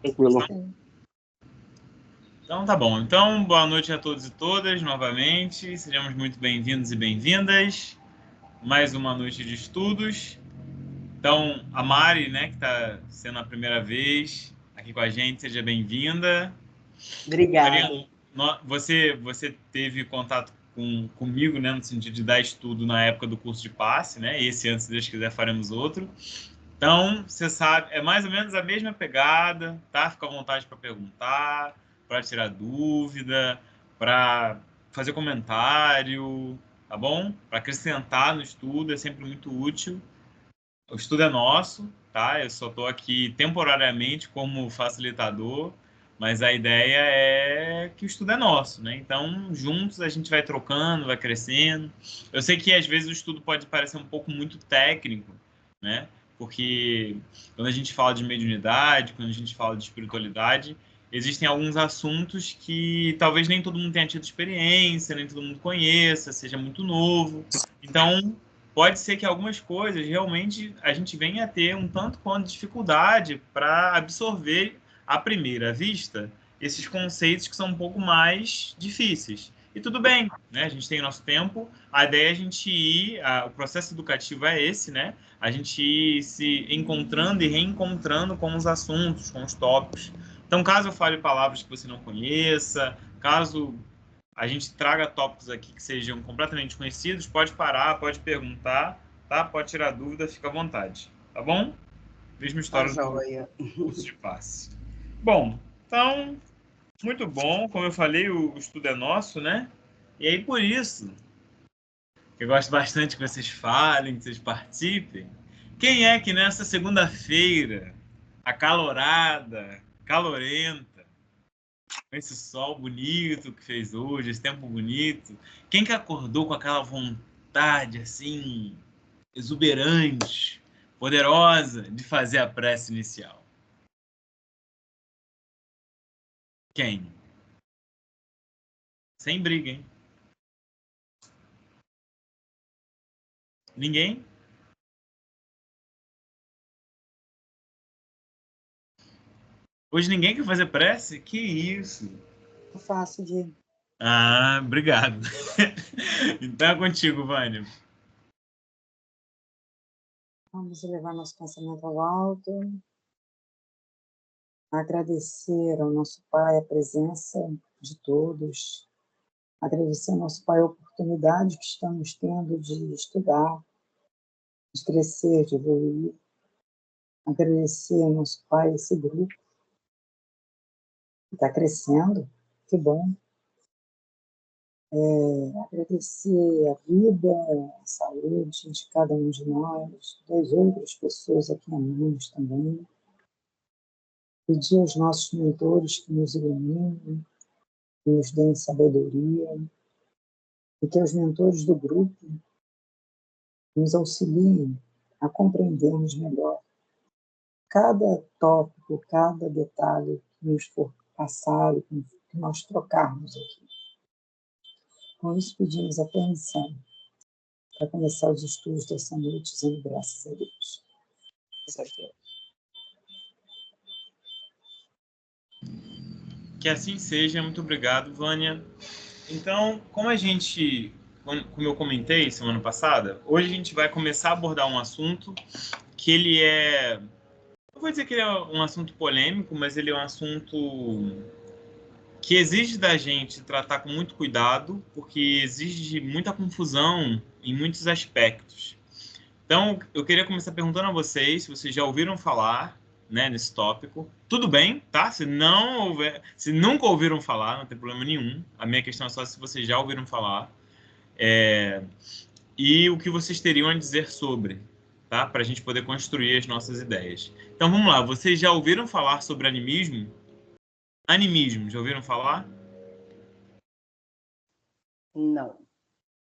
Tranquilo. Então tá bom. Então, boa noite a todos e todas, novamente. Sejamos muito bem-vindos e bem-vindas. Mais uma noite de estudos. Então, a Mari, né, que está sendo a primeira vez aqui com a gente, seja bem-vinda. Obrigada. Você teve contato comigo, né, no sentido de dar estudo na época do curso de passe, né? Esse, antes, se Deus quiser, faremos outro. Então, você sabe, é mais ou menos a mesma pegada, tá? Fica à vontade para perguntar, para tirar dúvida, para fazer comentário, tá bom? Para acrescentar no estudo, é sempre muito útil. O estudo é nosso, tá? Eu só estou aqui temporariamente como facilitador, mas a ideia é que o estudo é nosso, né? Então, juntos a gente vai trocando, vai crescendo. Eu sei que às vezes o estudo pode parecer um pouco muito técnico, né? Porque quando a gente fala de mediunidade, quando a gente fala de espiritualidade, existem alguns assuntos que talvez nem todo mundo tenha tido experiência, nem todo mundo conheça, seja muito novo. Então, pode ser que algumas coisas realmente a gente venha a ter um tanto quanto de dificuldade para absorver à primeira vista esses conceitos que são um pouco mais difíceis. E tudo bem, né? A gente tem o nosso tempo, a ideia é a gente ir, o processo educativo é esse, né? A gente ir se encontrando e reencontrando com os assuntos, com os tópicos. Então, caso eu fale palavras que você não conheça, caso a gente traga tópicos aqui que sejam completamente conhecidos, pode parar, pode perguntar, tá? Pode tirar dúvida, fica à vontade, tá bom? Mesma história do curso de passe. Bom, então, muito bom. Como eu falei, o estudo é nosso, né? E aí, por isso, eu gosto bastante que vocês falem, que vocês participem. Quem é que nessa segunda-feira, acalorada, calorenta, com esse sol bonito que fez hoje, esse tempo bonito, quem que acordou com aquela vontade, assim, exuberante, poderosa, de fazer a prece inicial? Quem? Sem briga, hein? Ninguém? Hoje ninguém quer fazer prece? Que isso? Eu faço, Diego. Ah, obrigado. Então é contigo, Vânia. Vamos elevar nosso pensamento ao alto. Agradecer ao nosso Pai a presença de todos. Agradecer ao nosso Pai a oportunidade que estamos tendo de estudar, de crescer, de evoluir. Agradecer ao nosso Pai esse grupo que está crescendo. Que bom. Agradecer a vida, a saúde de cada um de nós, das outras pessoas aqui amamos também. Pedir aos nossos mentores que nos iluminem, que nos deem sabedoria, e que os mentores do grupo nos auxiliem a compreendermos melhor cada tópico, cada detalhe que nos for passado, que nós trocarmos aqui. Com isso, pedimos a permissão para começar os estudos dessa noite, dizendo graças a Deus. Que assim seja. Muito obrigado, Vânia. Então, como eu comentei semana passada, hoje a gente vai começar a abordar um assunto que ele é... Não vou dizer que ele é um assunto polêmico, mas ele é um assunto que exige da gente tratar com muito cuidado, porque exige muita confusão em muitos aspectos. Então, eu queria começar perguntando a vocês se vocês já ouviram falar, né, nesse tópico. Tudo bem, tá? Se nunca ouviram falar, não tem problema nenhum. A minha questão é só se vocês já ouviram falar. E o que vocês teriam a dizer sobre, tá? Para a gente poder construir as nossas ideias. Então, vamos lá. Vocês já ouviram falar sobre animismo? Animismo, já ouviram falar? Não.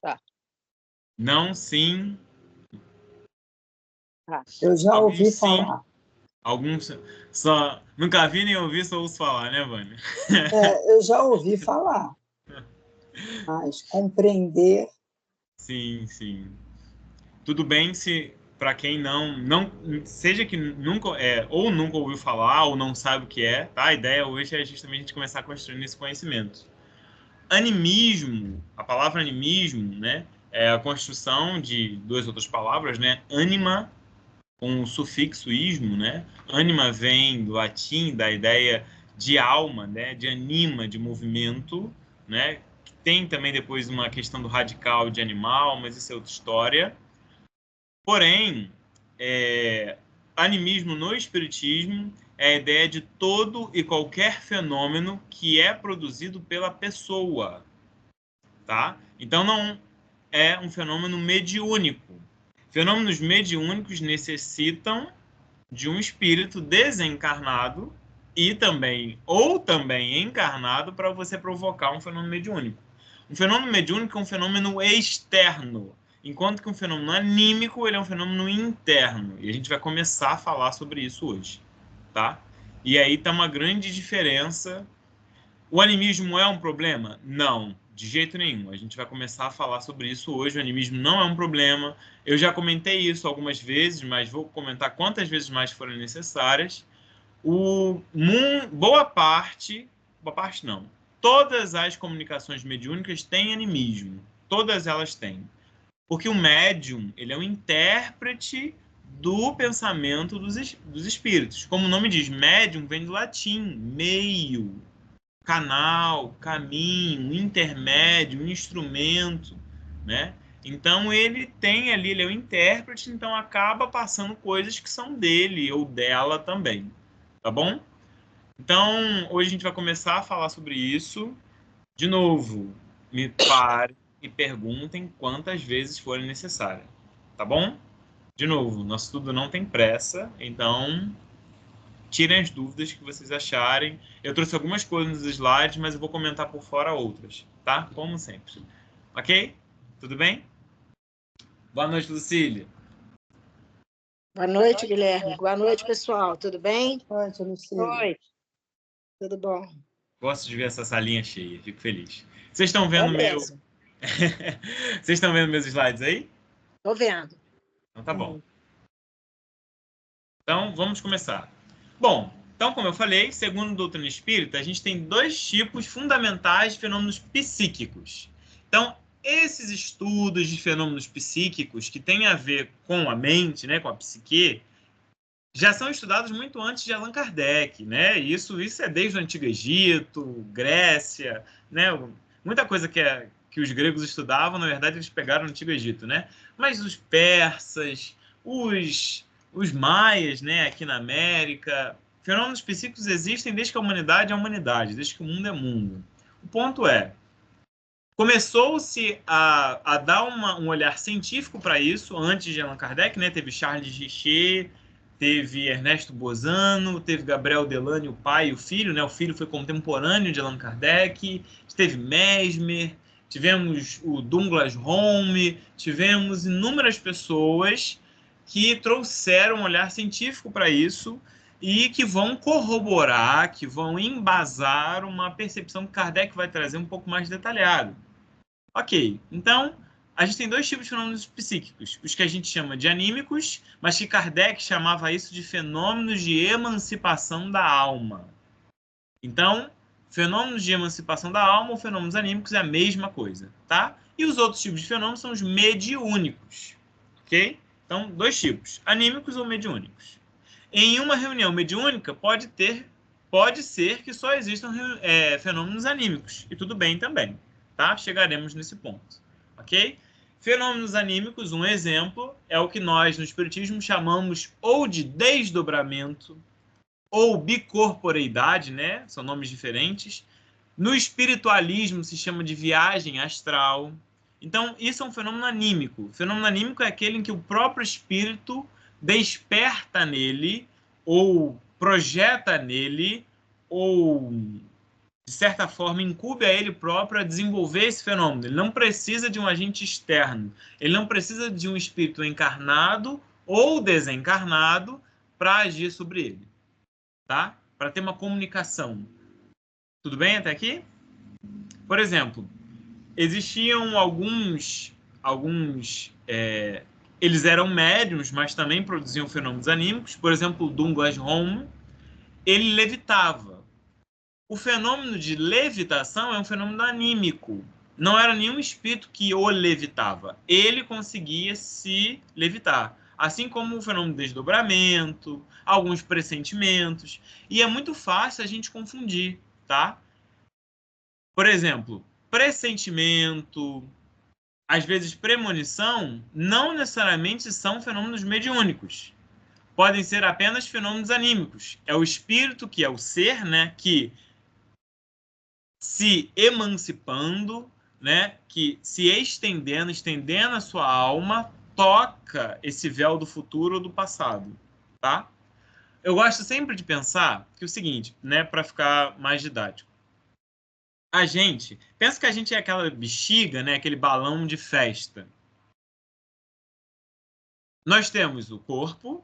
Tá. Não, sim. Eu já Alguns ouvi sim, falar. alguns só... Nunca vi nem ouvi, só ouço falar, né, Vânia? Eu já ouvi falar. Mas compreender... Sim, sim. Tudo bem se... para quem não seja que nunca ou nunca ouviu falar ou não sabe o que é, tá? A ideia hoje é justamente a gente começar a construir esse conhecimento. Animismo, a palavra animismo, né, é a construção de duas outras palavras, né? Anima com o sufixo ismo, né? Anima vem do latim, da ideia de alma, né? De anima, de movimento, né? Tem também depois uma questão do radical de animal, mas isso é outra história. Porém, animismo no espiritismo é a ideia de todo e qualquer fenômeno que é produzido pela pessoa, tá? Então não é um fenômeno mediúnico. Fenômenos mediúnicos necessitam de um espírito desencarnado e também ou também encarnado para você provocar um fenômeno mediúnico. Um fenômeno mediúnico é um fenômeno externo, enquanto que um fenômeno anímico ele é um fenômeno interno. E a gente vai começar a falar sobre isso hoje, tá? E aí tá uma grande diferença. O animismo é um problema? Não, de jeito nenhum. A gente vai começar a falar sobre isso hoje. O animismo não é um problema. Eu já comentei isso algumas vezes, mas vou comentar quantas vezes mais forem necessárias. Boa parte não. Todas as comunicações mediúnicas têm animismo. Todas elas têm. Porque o médium, ele é um intérprete do pensamento dos espíritos. Como o nome diz, médium vem do latim, meio, canal, caminho, intermédio, instrumento, né? Então ele tem ali, ele é o intérprete, então acaba passando coisas que são dele ou dela também, tá bom? Então hoje a gente vai começar a falar sobre isso. De novo, me parem e perguntem quantas vezes forem necessárias, tá bom? De novo, nosso estudo não tem pressa, então tirem as dúvidas que vocês acharem. Eu trouxe algumas coisas nos slides, mas eu vou comentar por fora outras, tá? Como sempre. Ok? Tudo bem? Boa noite, Lucília. Boa noite, Guilherme. Boa noite, pessoal. Tudo bem? Boa noite, Lucília. Oi. Tudo bom? Gosto de ver essa salinha cheia, fico feliz. Vocês estão vendo mesmo. Vocês estão vendo meus slides aí? Estou vendo. Então tá bom. Então, vamos começar. Bom, então, como eu falei, segundo a doutrina espírita, a gente tem dois tipos fundamentais de fenômenos psíquicos. Então, esses estudos de fenômenos psíquicos que têm a ver com a mente, né, com a psique, já são estudados muito antes de Allan Kardec, né? Isso é desde o Antigo Egito, Grécia, né? Muita coisa que os gregos estudavam, na verdade, eles pegaram no Antigo Egito, né? Mas os persas, os maias, né, aqui na América, fenômenos psíquicos existem desde que a humanidade é humanidade, desde que o mundo é mundo. O ponto é, começou-se a dar um olhar científico para isso antes de Allan Kardec, né? Teve Charles Richer, teve Ernesto Bozano, teve Gabriel Delany, o pai e o filho, né? O filho foi contemporâneo de Allan Kardec, teve Mesmer, tivemos o Douglas Home, tivemos inúmeras pessoas que trouxeram um olhar científico para isso e que vão corroborar, que vão embasar uma percepção que Kardec vai trazer um pouco mais detalhado. Ok, então a gente tem dois tipos de fenômenos psíquicos, os que a gente chama de anímicos, mas que Kardec chamava isso de fenômenos de emancipação da alma. Então, fenômenos de emancipação da alma ou fenômenos anímicos é a mesma coisa, tá? E os outros tipos de fenômenos são os mediúnicos, ok? Então, dois tipos, anímicos ou mediúnicos. Em uma reunião mediúnica, pode ser que só existam fenômenos anímicos, e tudo bem também, tá? Chegaremos nesse ponto, ok? Fenômenos anímicos, um exemplo, é o que nós no espiritismo chamamos ou de desdobramento, ou bicorporeidade, né? São nomes diferentes. No espiritualismo se chama de viagem astral. Então, isso é um fenômeno anímico. O fenômeno anímico é aquele em que o próprio espírito desperta nele, ou projeta nele, ou, de certa forma, incube a ele próprio a desenvolver esse fenômeno. Ele não precisa de um agente externo. Ele não precisa de um espírito encarnado ou desencarnado para agir sobre ele, tá? Para ter uma comunicação. Tudo bem até aqui? Por exemplo, existiam alguns Eles eram médiums, mas também produziam fenômenos anímicos. Por exemplo, o Douglas Home, ele levitava. O fenômeno de levitação é um fenômeno anímico. Não era nenhum espírito que o levitava. Ele conseguia se levitar. Assim como o fenômeno de desdobramento, alguns pressentimentos. E é muito fácil a gente confundir, tá? Por exemplo, pressentimento, às vezes premonição, não necessariamente são fenômenos mediúnicos. Podem ser apenas fenômenos anímicos. É o espírito, que é o ser, né, que se emancipando, né, que se estendendo a sua alma, toca esse véu do futuro ou do passado, tá? Eu gosto sempre de pensar que é o seguinte, né, para ficar mais didático. A gente, pensa que a gente é aquela bexiga, né, aquele balão de festa. Nós temos o corpo,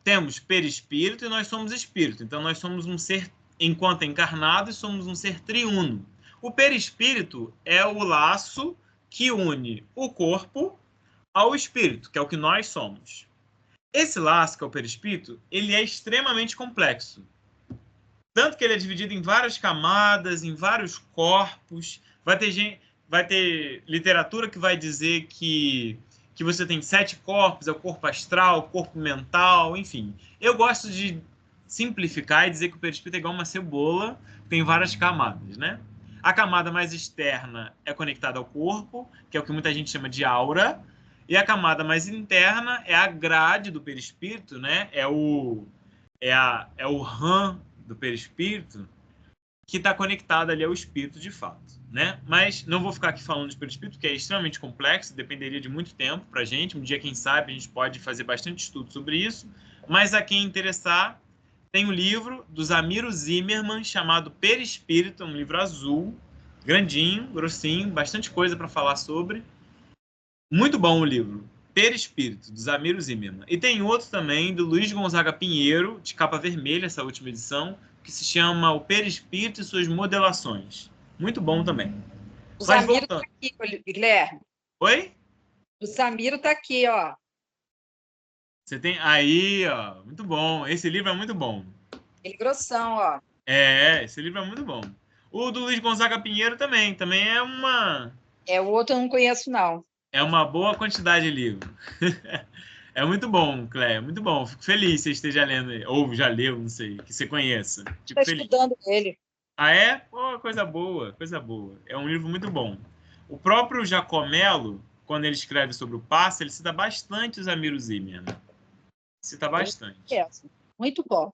temos perispírito e nós somos espírito. Então, nós somos um ser, enquanto encarnados, somos um ser triuno. O perispírito é o laço que une o corpo ao espírito, que é o que nós somos. Esse laço, que é o perispírito, ele é extremamente complexo. Tanto que ele é dividido em várias camadas, em vários corpos. Vai ter literatura que vai dizer que você tem 7 corpos, é o corpo astral, o corpo mental, enfim. Eu gosto de simplificar e dizer que o perispírito é igual uma cebola, tem várias camadas, né? A camada mais externa é conectada ao corpo, que é o que muita gente chama de aura, e a camada mais interna é a grade do perispírito, né? É o rã do perispírito, que está conectado ali ao espírito de fato, né? Mas não vou ficar aqui falando de perispírito, que é extremamente complexo, dependeria de muito tempo para a gente. Um dia, quem sabe, a gente pode fazer bastante estudo sobre isso. Mas a quem interessar, tem um livro do Zamiro Zimmermann chamado Perispírito, um livro azul, grandinho, grossinho, bastante coisa para falar sobre. Muito bom o livro. Perispírito, do Zamiro Zimmermann. E tem outro também, do Luiz Gonzaga Pinheiro, de capa vermelha, essa última edição, que se chama O Perispírito e Suas Modelações. Muito bom também. O Zamiro está aqui, Guilherme. Oi? O Zamiro está aqui, ó. Você tem aí, ó. Muito bom. Esse livro é muito bom. Ele é grossão, ó. Esse livro é muito bom. O do Luiz Gonzaga Pinheiro também. Também é uma... O outro eu não conheço, não. É uma boa quantidade de livro. É muito bom, Cléia, muito bom. Fico feliz que você esteja lendo, ou já leu, não sei, que você conheça. Estou estudando ele. Ah, é? Pô, coisa boa, coisa boa. É um livro muito bom. O próprio Giacomello, quando ele escreve sobre o passe, ele cita bastante o Zamiro Zimmermann, né? Cita bastante. Muito bom.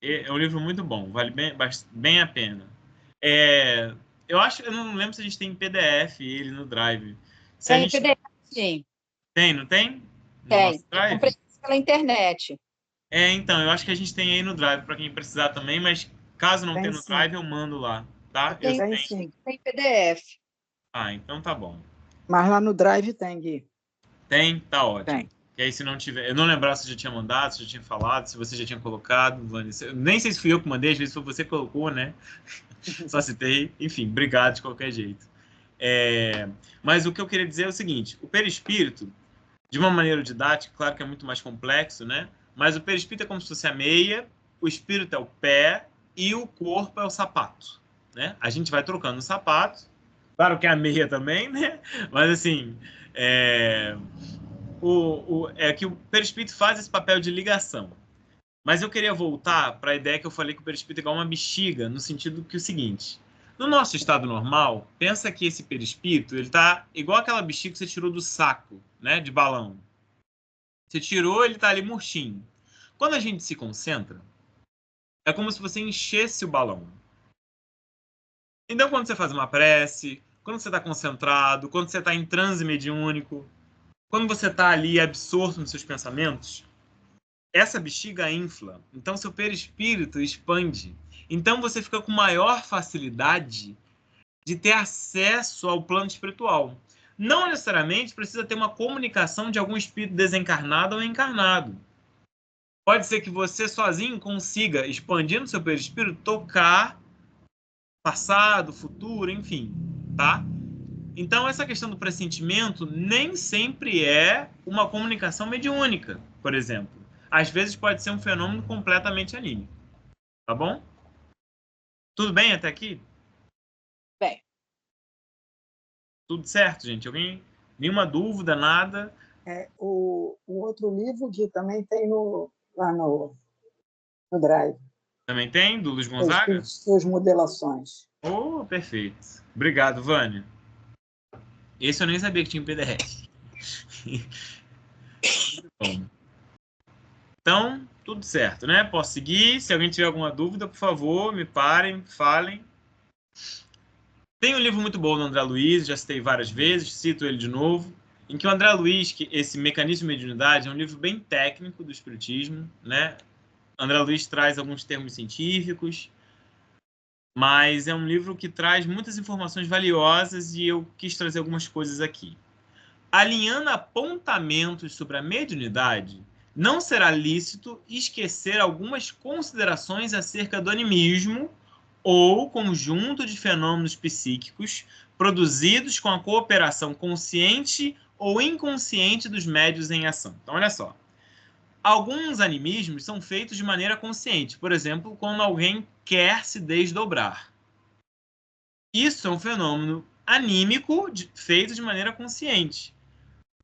É um livro muito bom, vale bem a pena. Eu não lembro se a gente tem em PDF ele no Drive. Tem PDF, sim. Tem, não tem? Tem. Eu comprei pela internet. Então, eu acho que a gente tem aí no Drive para quem precisar também, mas caso não tenha no Drive, eu mando lá, tá? Tem PDF. Ah, então tá bom. Mas lá no Drive tem, Gui. Tem? Tá ótimo. Tem. E aí, se não tiver... Eu não lembrava se já tinha mandado, se já tinha falado, se você já tinha colocado, Vanessa. Nem sei se fui eu que mandei, às vezes foi você que colocou, né? Só citei. Enfim, obrigado de qualquer jeito. Mas o que eu queria dizer é o seguinte, o perispírito, de uma maneira didática, claro que é muito mais complexo, né? Mas o perispírito é como se fosse a meia, o espírito é o pé e o corpo é o sapato, né? A gente vai trocando o sapato, claro que é a meia também, né? Mas assim, que o perispírito faz esse papel de ligação. Mas eu queria voltar para a ideia que eu falei que o perispírito é igual uma bexiga, no sentido que é o seguinte, no nosso estado normal, pensa que esse perispírito, ele tá igual aquela bexiga que você tirou do saco, né, de balão. Você tirou, ele tá ali murchinho. Quando a gente se concentra, é como se você enchesse o balão. Então, quando você faz uma prece, quando você está concentrado, quando você está em transe mediúnico, quando você está ali absorto nos seus pensamentos, essa bexiga infla. Então, seu perispírito expande. Então, você fica com maior facilidade de ter acesso ao plano espiritual. Não necessariamente precisa ter uma comunicação de algum espírito desencarnado ou encarnado. Pode ser que você sozinho consiga, expandindo seu perispírito, tocar passado, futuro, enfim, tá? Então, essa questão do pressentimento nem sempre é uma comunicação mediúnica, por exemplo. Às vezes pode ser um fenômeno completamente anímico. Tá bom? Tudo bem até aqui? Bem. Tudo certo, gente? Alguém? Nenhuma dúvida, nada? O outro livro que também tem lá no Drive. Também tem, do Luiz As Gonzaga? suas modelações. Oh, perfeito. Obrigado, Vânia. Esse eu nem sabia que tinha em PDF. Bom. Então, tudo certo, né? Posso seguir. Se alguém tiver alguma dúvida, por favor, me parem, falem. Tem um livro muito bom do André Luiz, já citei várias vezes, cito ele de novo, em que o André Luiz, que esse Mecanismo de Mediunidade, é um livro bem técnico do espiritismo, né? André Luiz traz alguns termos científicos, mas é um livro que traz muitas informações valiosas e eu quis trazer algumas coisas aqui. Alinhando apontamentos sobre a mediunidade, não será lícito esquecer algumas considerações acerca do animismo ou conjunto de fenômenos psíquicos produzidos com a cooperação consciente ou inconsciente dos médiuns em ação. Então, olha só. Alguns animismos são feitos de maneira consciente. Por exemplo, quando alguém quer se desdobrar. Isso é um fenômeno anímico feito de maneira consciente.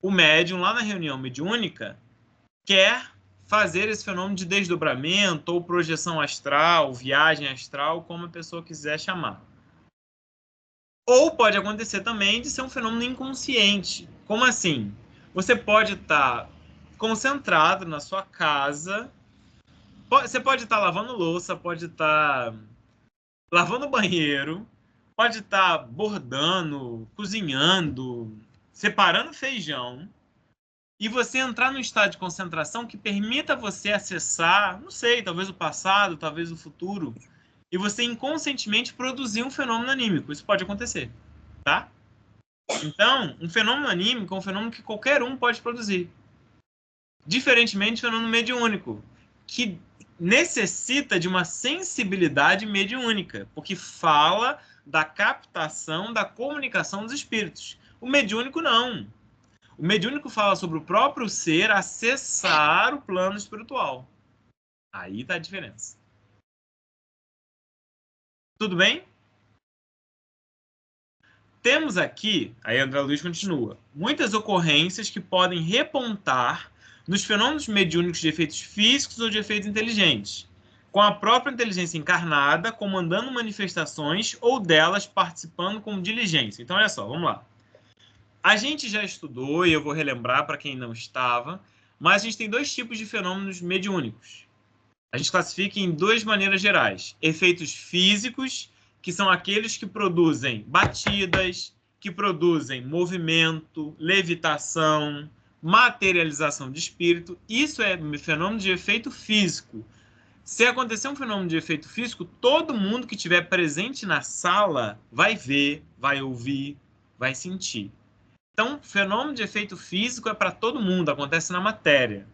O médium, lá na reunião mediúnica, quer fazer esse fenômeno de desdobramento ou projeção astral, viagem astral, como a pessoa quiser chamar. Ou pode acontecer também de ser um fenômeno inconsciente. Como assim? Você pode estar concentrado na sua casa, você pode estar lavando louça, pode estar lavando o banheiro, pode estar bordando, cozinhando, separando feijão, e você entrar num estado de concentração que permita você acessar, não sei, talvez o passado, talvez o futuro, e você inconscientemente produzir um fenômeno anímico. Isso pode acontecer, tá? Então, um fenômeno anímico é um fenômeno que qualquer um pode produzir. Diferentemente do fenômeno mediúnico, que necessita de uma sensibilidade mediúnica, porque fala da captação, da comunicação dos espíritos. O mediúnico não. O mediúnico fala sobre o próprio ser acessar o plano espiritual. Aí está a diferença. Tudo bem? Temos aqui, aí André Luiz continua, muitas ocorrências que podem repontar nos fenômenos mediúnicos de efeitos físicos ou de efeitos inteligentes, com a própria inteligência encarnada comandando manifestações ou delas participando com diligência. Então, olha só, vamos lá. A gente já estudou, e eu vou relembrar para quem não estava, mas a gente tem dois tipos de fenômenos mediúnicos. A gente classifica em duas maneiras gerais. Efeitos físicos, que são aqueles que produzem batidas, que produzem movimento, levitação, materialização de espírito. Isso é fenômeno de efeito físico. Se acontecer um fenômeno de efeito físico, todo mundo que estiver presente na sala vai ver, vai ouvir, vai sentir. Então, fenômeno de efeito físico é para todo mundo, acontece na matéria.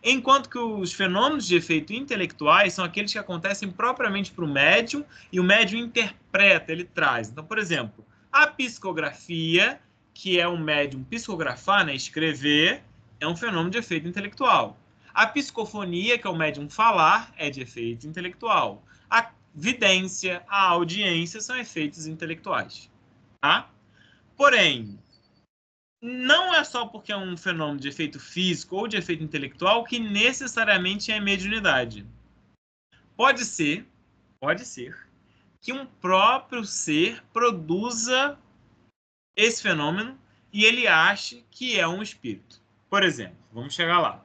Enquanto que os fenômenos de efeito intelectuais são aqueles que acontecem propriamente para o médium, e o médium interpreta, ele traz. Então, por exemplo, a psicografia, que é um médium psicografar, né, escrever, é um fenômeno de efeito intelectual. A psicofonia, que é o médium falar, é de efeito intelectual. A vidência, a audiência são efeitos intelectuais. Tá? Porém, não é só porque é um fenômeno de efeito físico ou de efeito intelectual que necessariamente é mediunidade. Pode ser que um próprio ser produza esse fenômeno e ele ache que é um espírito. Por exemplo, vamos chegar lá.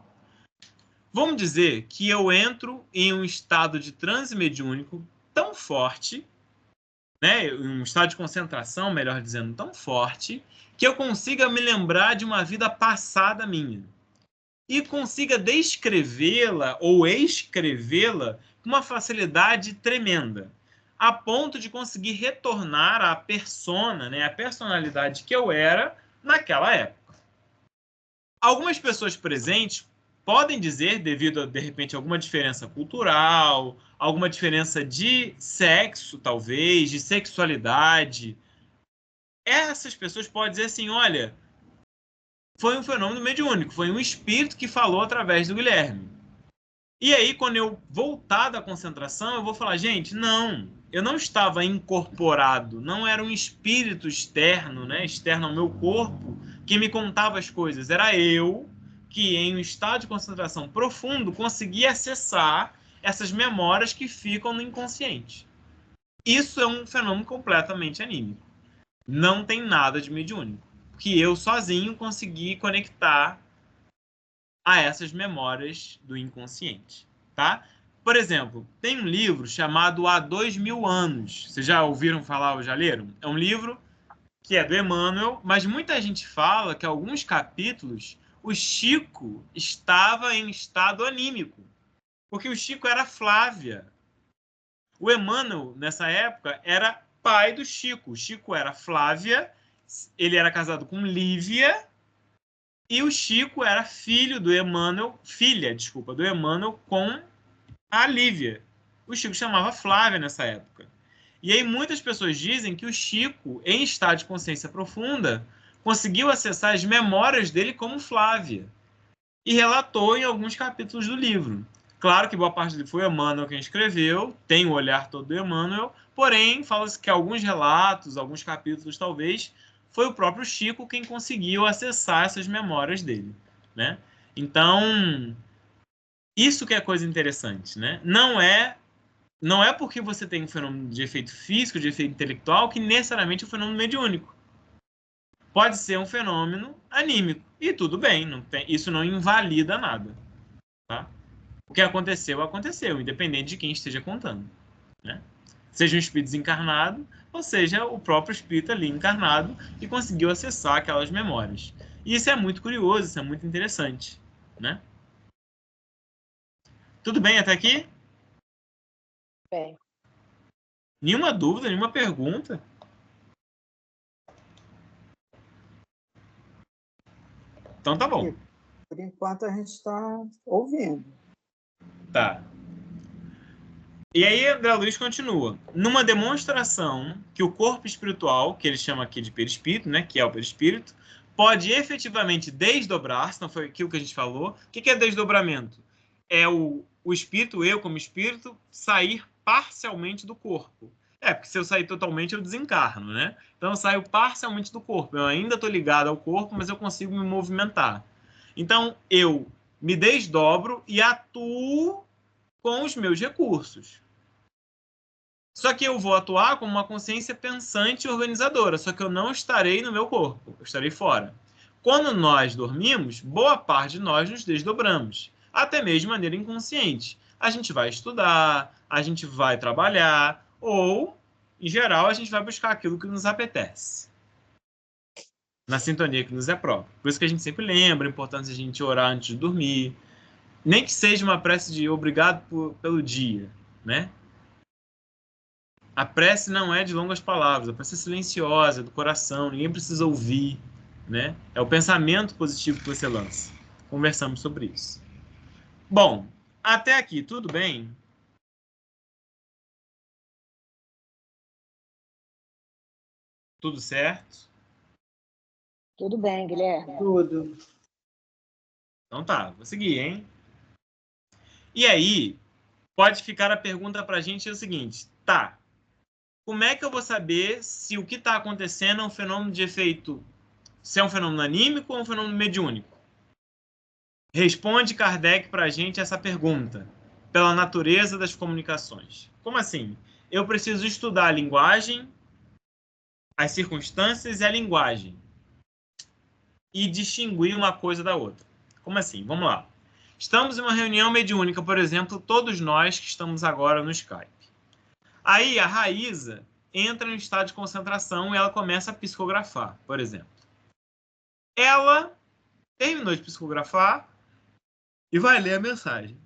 Vamos dizer que eu entro em um estado de transe mediúnico tão forte, né, um estado de concentração, melhor dizendo, tão forte, que eu consiga me lembrar de uma vida passada minha. E consiga descrevê-la ou escrevê-la com uma facilidade tremenda, a ponto de conseguir retornar à persona, né, à personalidade que eu era naquela época. Algumas pessoas presentes podem dizer, devido a, de repente, alguma diferença cultural, alguma diferença de sexo, talvez, de sexualidade, essas pessoas podem dizer assim, olha, foi um fenômeno mediúnico, foi um espírito que falou através do Guilherme. E aí, quando eu voltar da concentração, eu vou falar, gente, não, eu não estava incorporado, não era um espírito externo, né, externo ao meu corpo, que me contava as coisas. Era eu que, em um estado de concentração profundo, conseguia acessar essas memórias que ficam no inconsciente. Isso é um fenômeno completamente anímico. Não tem nada de mediúnico, que eu sozinho consegui conectar a essas memórias do inconsciente, tá? Por exemplo, tem um livro chamado Há 2000 Anos. Vocês já ouviram falar ou já leram? É um livro que é do Emmanuel, mas muita gente fala que alguns capítulos o Chico estava em estado anímico, porque o Chico era Flávia. O Emmanuel, nessa época, era pai do Chico. O Chico era Flávia, ele era casado com Lívia, e o Chico era filho do Emmanuel, do Emmanuel com a Lívia. O Chico chamava Flávia nessa época. E aí muitas pessoas dizem que o Chico, em estado de consciência profunda, conseguiu acessar as memórias dele como Flávia. E relatou em alguns capítulos do livro. Claro que boa parte dele foi o Emmanuel quem escreveu, tem o olhar todo do Emmanuel, porém, fala-se que alguns relatos, alguns capítulos talvez, foi o próprio Chico quem conseguiu acessar essas memórias dele, né? Então, isso que é coisa interessante, né? Não é porque você tem um fenômeno de efeito físico, de efeito intelectual, que necessariamente é um fenômeno mediúnico. Pode ser um fenômeno anímico. E tudo bem, isso não invalida nada. Tá? O que aconteceu, aconteceu, independente de quem esteja contando. Né? Seja um espírito desencarnado, ou seja, o próprio espírito ali encarnado e conseguiu acessar aquelas memórias. E isso é muito curioso, isso é muito interessante. Né? Tudo bem até aqui? Bem. Nenhuma dúvida, nenhuma pergunta? Então tá bom. Por enquanto a gente está ouvindo. Tá. E aí André Luiz continua. Numa demonstração que o corpo espiritual, que ele chama aqui de perispírito, né, que é o perispírito, pode efetivamente desdobrar-se, não foi aquilo que a gente falou. O que é desdobramento? É o espírito, eu como espírito, sair parcialmente do corpo. Porque se eu sair totalmente, eu desencarno, né? Então eu saio parcialmente do corpo. Eu ainda estou ligado ao corpo, mas eu consigo me movimentar. Então eu me desdobro e atuo com os meus recursos. Só que eu vou atuar como uma consciência pensante e organizadora, só que eu não estarei no meu corpo, eu estarei fora. Quando nós dormimos, boa parte de nós nos desdobramos, até mesmo de maneira inconsciente. A gente vai estudar, a gente vai trabalhar, ou, em geral, a gente vai buscar aquilo que nos apetece, na sintonia que nos é própria. Por isso que a gente sempre lembra a importância de a gente orar antes de dormir, nem que seja uma prece de obrigado pelo dia, né? A prece não é de longas palavras, a prece é silenciosa, do coração, ninguém precisa ouvir, né? É o pensamento positivo que você lança. Conversamos sobre isso. Bom, até aqui, tudo bem? Tudo certo? Tudo bem, Guilherme. Tudo. Então tá, vou seguir, hein? E aí, pode ficar a pergunta pra gente é o seguinte, tá, como é que eu vou saber se o que está acontecendo é um fenômeno de efeito, se é um fenômeno anímico ou um fenômeno mediúnico? Responde Kardec para a gente essa pergunta, pela natureza das comunicações. Como assim? Eu preciso estudar a linguagem, as circunstâncias e a linguagem, e distinguir uma coisa da outra. Como assim? Vamos lá. Estamos em uma reunião mediúnica, por exemplo, todos nós que estamos agora no Skype. Aí a Raíza entra em um estado de concentração e ela começa a psicografar, por exemplo. Ela terminou de psicografar e vai ler a mensagem.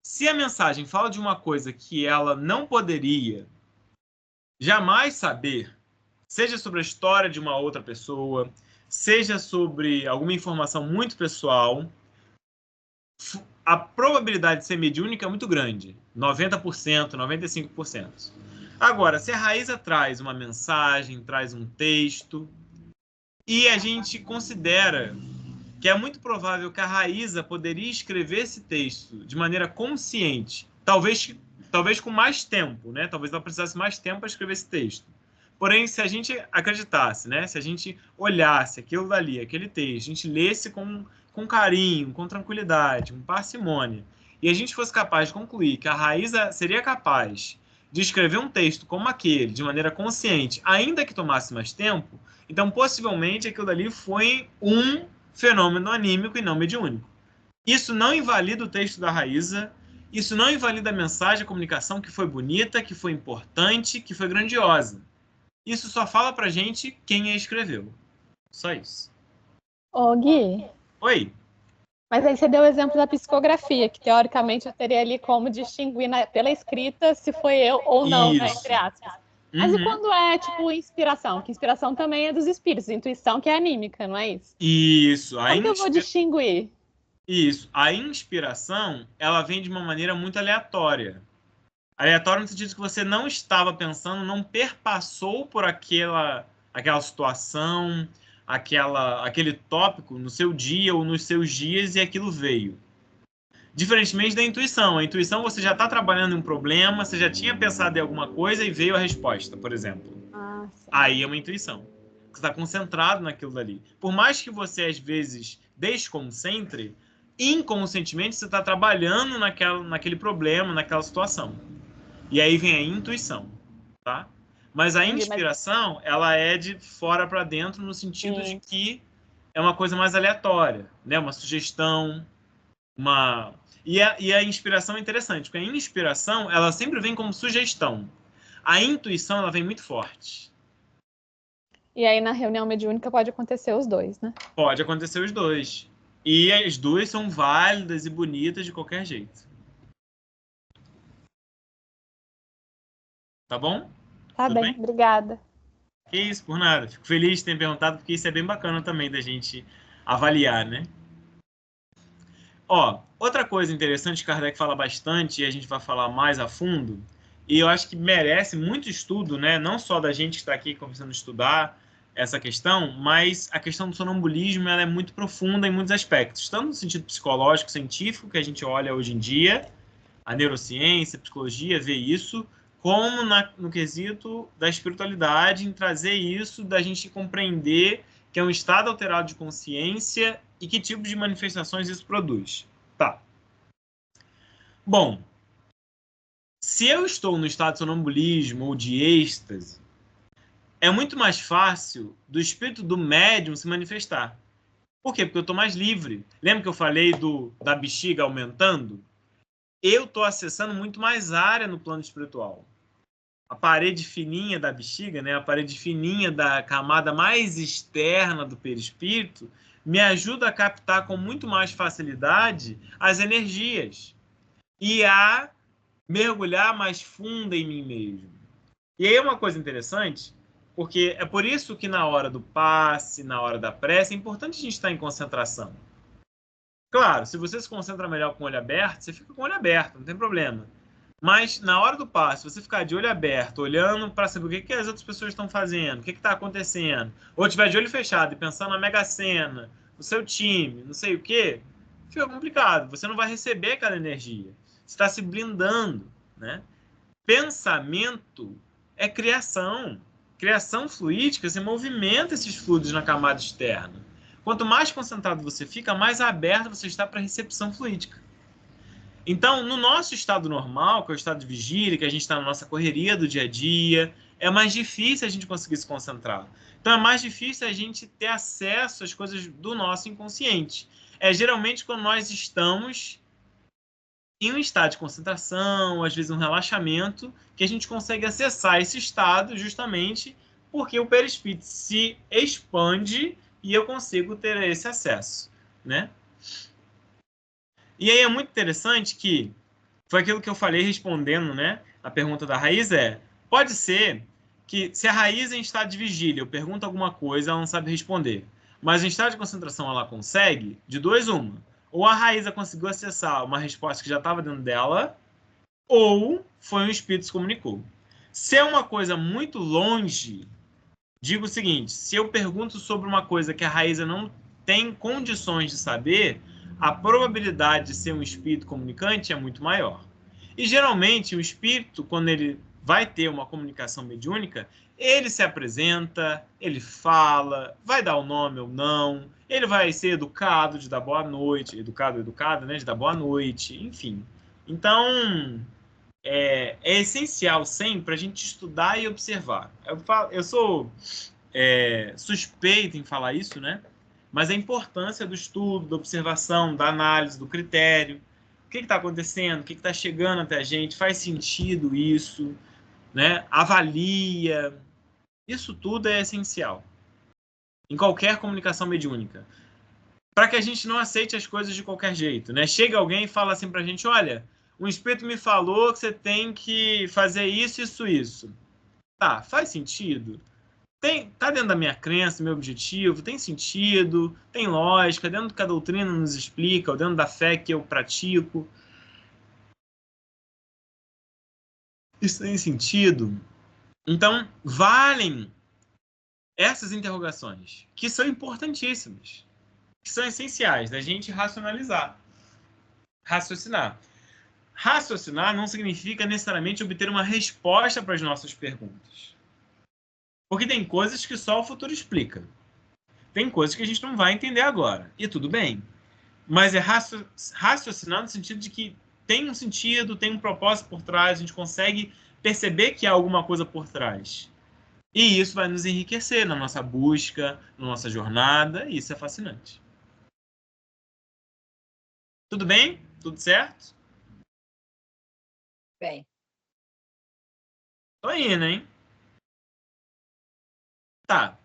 Se a mensagem fala de uma coisa que ela não poderia jamais saber, seja sobre a história de uma outra pessoa, seja sobre alguma informação muito pessoal, a probabilidade de ser mediúnica é muito grande, 90%, 95%. Agora, se a Raíza traz uma mensagem, traz um texto, e a gente considera que é muito provável que a Raíza poderia escrever esse texto de maneira consciente, talvez com mais tempo, né? Talvez ela precisasse mais tempo para escrever esse texto. Porém, se a gente acreditasse, né? Se a gente olhasse aquilo dali, aquele texto, a gente lesse com carinho, com tranquilidade, com parcimônia, e a gente fosse capaz de concluir que a Raíza seria capaz de escrever um texto como aquele, de maneira consciente, ainda que tomasse mais tempo, então possivelmente aquilo dali foi um fenômeno anímico e não mediúnico. Isso não invalida o texto da Raíza, isso não invalida a mensagem, a comunicação que foi bonita, que foi importante, que foi grandiosa. Isso só fala pra gente quem a escreveu. Só isso. Ô, Gui, Oi. mas aí você deu o exemplo da psicografia, que teoricamente eu teria ali como distinguir pela escrita se foi eu ou não, né, Isso. entre aspas. Mas e quando é, tipo, inspiração? Que inspiração também é dos espíritos, intuição que é anímica, não é isso? Isso. Como que eu vou distinguir? Isso. A inspiração, ela vem de uma maneira muito aleatória. Aleatório no sentido que você não estava pensando, não perpassou por aquela situação, aquele tópico no seu dia ou nos seus dias e aquilo veio. Diferentemente da intuição. A intuição você já está trabalhando em um problema, você já tinha pensado em alguma coisa e veio a resposta, por exemplo. Aí é uma intuição. Você está concentrado naquilo dali. Por mais que você, às vezes, desconcentre, inconscientemente você está trabalhando naquele problema, naquela situação. E aí vem a intuição, tá? Mas a inspiração, ela é de fora para dentro, no sentido de que é uma coisa mais aleatória, né? Uma sugestão, E a inspiração é interessante, porque a inspiração, ela sempre vem como sugestão. A intuição, ela vem muito forte. E aí, na reunião mediúnica, pode acontecer os dois, né? Pode acontecer os dois. E as duas são válidas e bonitas de qualquer jeito. Tá bom? Tá bem, obrigada. Que isso, por nada. Fico feliz de ter perguntado, porque isso é bem bacana também da gente avaliar, né? Ó, outra coisa interessante que Kardec fala bastante, e a gente vai falar mais a fundo, e eu acho que merece muito estudo, né? Não só da gente que está aqui começando a estudar essa questão, mas a questão do sonambulismo ela é muito profunda em muitos aspectos, tanto no sentido psicológico, científico, que a gente olha hoje em dia, a neurociência, a psicologia vê isso, como no quesito da espiritualidade, em trazer isso, da gente compreender que é um estado alterado de consciência e que tipo de manifestações isso produz. Tá. Bom, se eu estou no estado de sonambulismo ou de êxtase, é muito mais fácil do espírito do médium se manifestar. Por quê? Porque eu estou mais livre. Lembra que eu falei da bexiga aumentando? Eu estou acessando muito mais área no plano espiritual. A parede fininha da bexiga, né, a parede fininha da camada mais externa do perispírito, me ajuda a captar com muito mais facilidade as energias e a mergulhar mais fundo em mim mesmo. E aí é uma coisa interessante, porque é por isso que na hora do passe, na hora da prece, é importante a gente estar em concentração. Claro, se você se concentra melhor com o olho aberto, você fica com o olho aberto, não tem problema. Mas na hora do passe, você ficar de olho aberto, olhando para saber o que as outras pessoas estão fazendo, o que está acontecendo, ou tiver de olho fechado e pensando na Mega Sena, no seu time, não sei o quê, fica complicado. Você não vai receber aquela energia. Você está se blindando, né? Pensamento é criação. Criação fluídica, você movimenta esses fluidos na camada externa. Quanto mais concentrado você fica, mais aberto você está para a recepção fluídica. Então, no nosso estado normal, que é o estado de vigília, que a gente está na nossa correria do dia a dia, é mais difícil a gente conseguir se concentrar. Então, é mais difícil a gente ter acesso às coisas do nosso inconsciente. É geralmente quando nós estamos em um estado de concentração, às vezes um relaxamento, que a gente consegue acessar esse estado justamente porque o perispírito se expande e eu consigo ter esse acesso, né? E aí é muito interessante que foi aquilo que eu falei respondendo, né? A pergunta da Raiz pode ser que se a Raiz em estado de vigília eu pergunto alguma coisa, ela não sabe responder. Mas em estado de concentração ela consegue, de duas uma. Ou a Raíza conseguiu acessar uma resposta que já estava dentro dela, ou foi um espírito que se comunicou. Se é uma coisa muito longe, digo o seguinte, se eu pergunto sobre uma coisa que a Raíza não tem condições de saber, a probabilidade de ser um espírito comunicante é muito maior. E, geralmente, o espírito, quando ele vai ter uma comunicação mediúnica, ele se apresenta, ele fala, vai dar o nome ou não, ele vai ser educado, de dar boa noite, educada, né, de dar boa noite, enfim. Então, é essencial sempre a gente estudar e observar. Eu sou suspeito em falar isso, né? Mas a importância do estudo, da observação, da análise, do critério. O que está acontecendo? O que está chegando até a gente? Faz sentido isso? Né? Avalia. Isso tudo é essencial. Em qualquer comunicação mediúnica. Para que a gente não aceite as coisas de qualquer jeito. Né? Chega alguém e fala assim para a gente, olha, um espírito me falou que você tem que fazer isso, isso, isso. Tá, faz sentido? Tá dentro da minha crença, meu objetivo, tem sentido, tem lógica, dentro do que a doutrina nos explica, ou dentro da fé que eu pratico. Isso tem sentido? Então, valem essas interrogações, que são importantíssimas, que são essenciais da gente racionalizar, raciocinar. Raciocinar não significa necessariamente obter uma resposta para as nossas perguntas. Porque tem coisas que só o futuro explica. Tem coisas que a gente não vai entender agora. E tudo bem. Mas é raciocinar no sentido de que tem um sentido, tem um propósito por trás, a gente consegue perceber que há alguma coisa por trás. E isso vai nos enriquecer na nossa busca, na nossa jornada, e isso é fascinante. Tudo bem? Tudo certo? Bem. Tô indo, hein? Tá.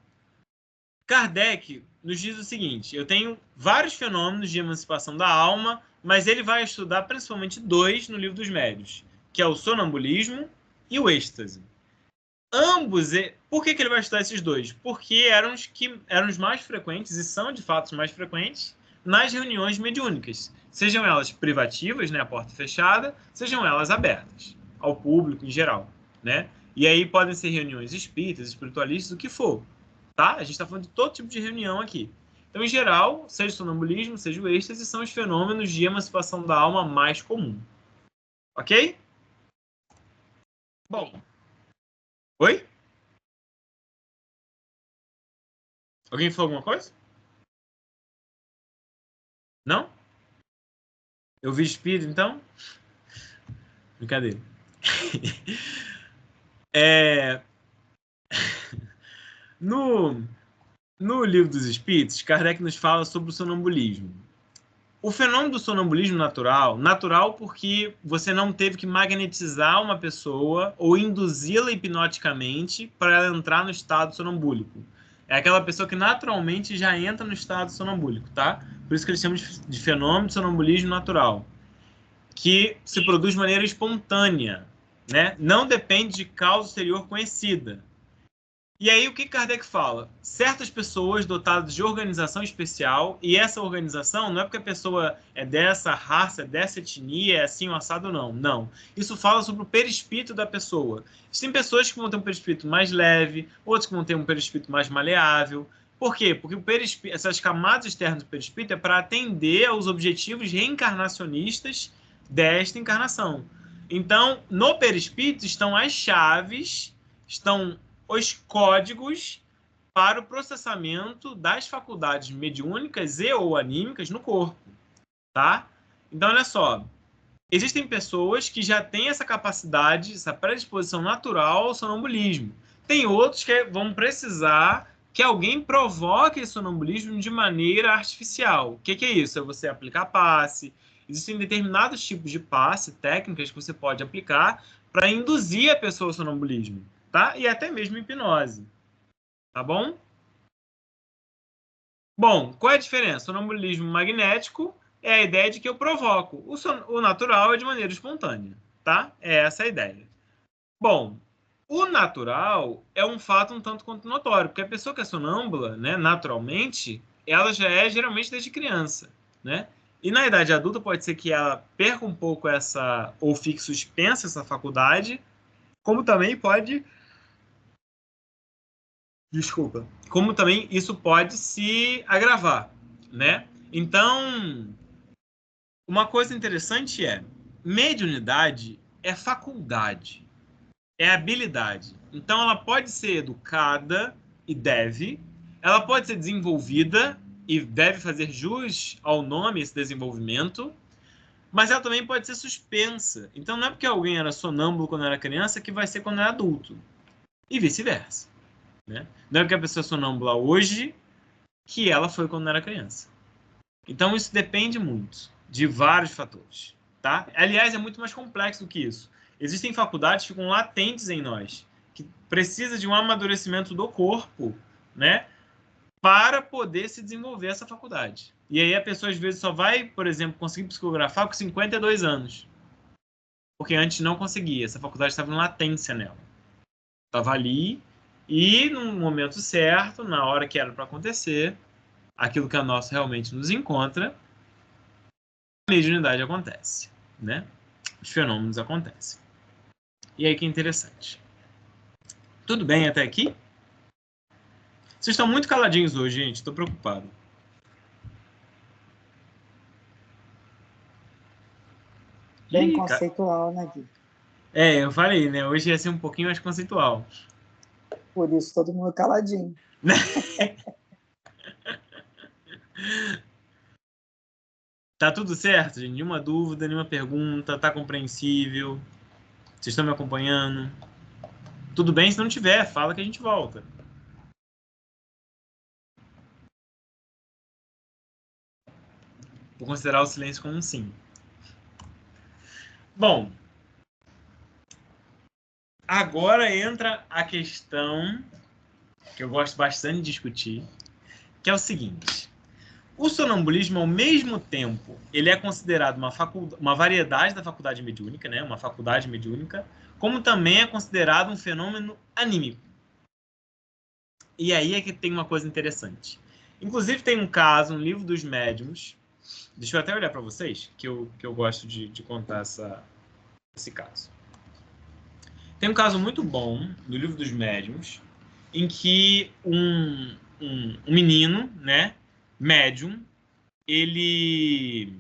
Kardec nos diz o seguinte, eu tenho vários fenômenos de emancipação da alma, mas ele vai estudar principalmente dois no Livro dos Médiuns, que é o sonambulismo e o êxtase. Ambos, por que ele vai estudar esses dois? Porque eram os mais frequentes, e são de fato os mais frequentes, nas reuniões mediúnicas. Sejam elas privativas, né, a porta fechada, sejam elas abertas, ao público em geral. Né? E aí podem ser reuniões espíritas, espiritualistas, o que for. Tá? A gente está falando de todo tipo de reunião aqui. Então, em geral, seja o sonambulismo, seja o êxtase, são os fenômenos de emancipação da alma mais comum. Ok? Bom. Oi? Alguém falou alguma coisa? Não? Eu vi espírito, então? Brincadeira. No Livro dos Espíritos, Kardec nos fala sobre o sonambulismo. O fenômeno do sonambulismo natural porque você não teve que magnetizar uma pessoa ou induzi-la hipnoticamente para ela entrar no estado sonambúlico. É aquela pessoa que naturalmente já entra no estado sonambúlico, tá? Por isso que eles chamam de fenômeno de sonambulismo natural, que se produz de maneira espontânea, né? Não depende de causa exterior conhecida. E aí o que Kardec fala? Certas pessoas dotadas de organização especial, e essa organização não é porque a pessoa é dessa raça, dessa etnia, é assim ou assado, não. Não. Isso fala sobre o perispírito da pessoa. Tem pessoas que vão ter um perispírito mais leve, outras que vão ter um perispírito mais maleável. Por quê? Porque essas camadas externas do perispírito é para atender aos objetivos reencarnacionistas desta encarnação. Então, no perispírito estão as chaves, estão os códigos para o processamento das faculdades mediúnicas e ou anímicas no corpo, tá? Então, olha só, existem pessoas que já têm essa capacidade, essa predisposição natural ao sonambulismo. Tem outros que vão precisar que alguém provoque esse sonambulismo de maneira artificial. O que é isso? É você aplicar passe. Existem determinados tipos de passe, técnicas que você pode aplicar para induzir a pessoa ao sonambulismo. Tá? E até mesmo hipnose. Tá bom? Bom, qual é a diferença? O sonambulismo magnético é a ideia de que eu provoco. O natural é de maneira espontânea. Tá? É essa a ideia. Bom, o natural é um fato um tanto quanto notório, porque a pessoa que é sonâmbula, né, naturalmente, ela já é geralmente desde criança. Né? E na idade adulta pode ser que ela perca um pouco essa, ou fique suspensa essa faculdade, como também pode... Desculpa. Como também isso pode se agravar, né? Então, uma coisa interessante é, mediunidade é faculdade, é habilidade. Então, ela pode ser educada e deve, ela pode ser desenvolvida e deve fazer jus ao nome esse desenvolvimento, mas ela também pode ser suspensa. Então, não é porque alguém era sonâmbulo quando era criança que vai ser quando é adulto. E vice-versa, né? Não é porque a pessoa é sonâmbula hoje que ela foi quando era criança. Então, isso depende muito de vários fatores, tá? Aliás, é muito mais complexo do que isso. Existem faculdades que ficam latentes em nós, que precisa de um amadurecimento do corpo, né, para poder se desenvolver essa faculdade. E aí a pessoa, às vezes, só vai, por exemplo, conseguir psicografar com 52 anos. Porque antes não conseguia. Essa faculdade estava em latência nela. Estava ali e, no momento certo, na hora que era para acontecer, aquilo que a nossa realmente nos encontra, a mediunidade acontece, né? Os fenômenos acontecem. E aí que é interessante. Tudo bem até aqui? Vocês estão muito caladinhos hoje, gente. Estou preocupado. Bem conceitual, né, Gui? É, eu falei, né? Hoje ia ser um pouquinho mais conceitual. Por isso todo mundo caladinho. Tá tudo certo, gente? Nenhuma dúvida, nenhuma pergunta, tá compreensível? Vocês estão me acompanhando? Tudo bem se não tiver, fala que a gente volta. Vou considerar o silêncio como um sim. Bom, agora entra a questão que eu gosto bastante de discutir, que é o seguinte. O sonambulismo, ao mesmo tempo, ele é considerado uma variedade da faculdade mediúnica, né? Uma faculdade mediúnica, como também é considerado um fenômeno anímico. E aí é que tem uma coisa interessante. Inclusive, tem um caso, um livro dos médiuns. Deixa eu até olhar para vocês, que eu gosto de contar esse caso. Tem um caso muito bom no livro dos médiuns, em que um menino, né, médium, ele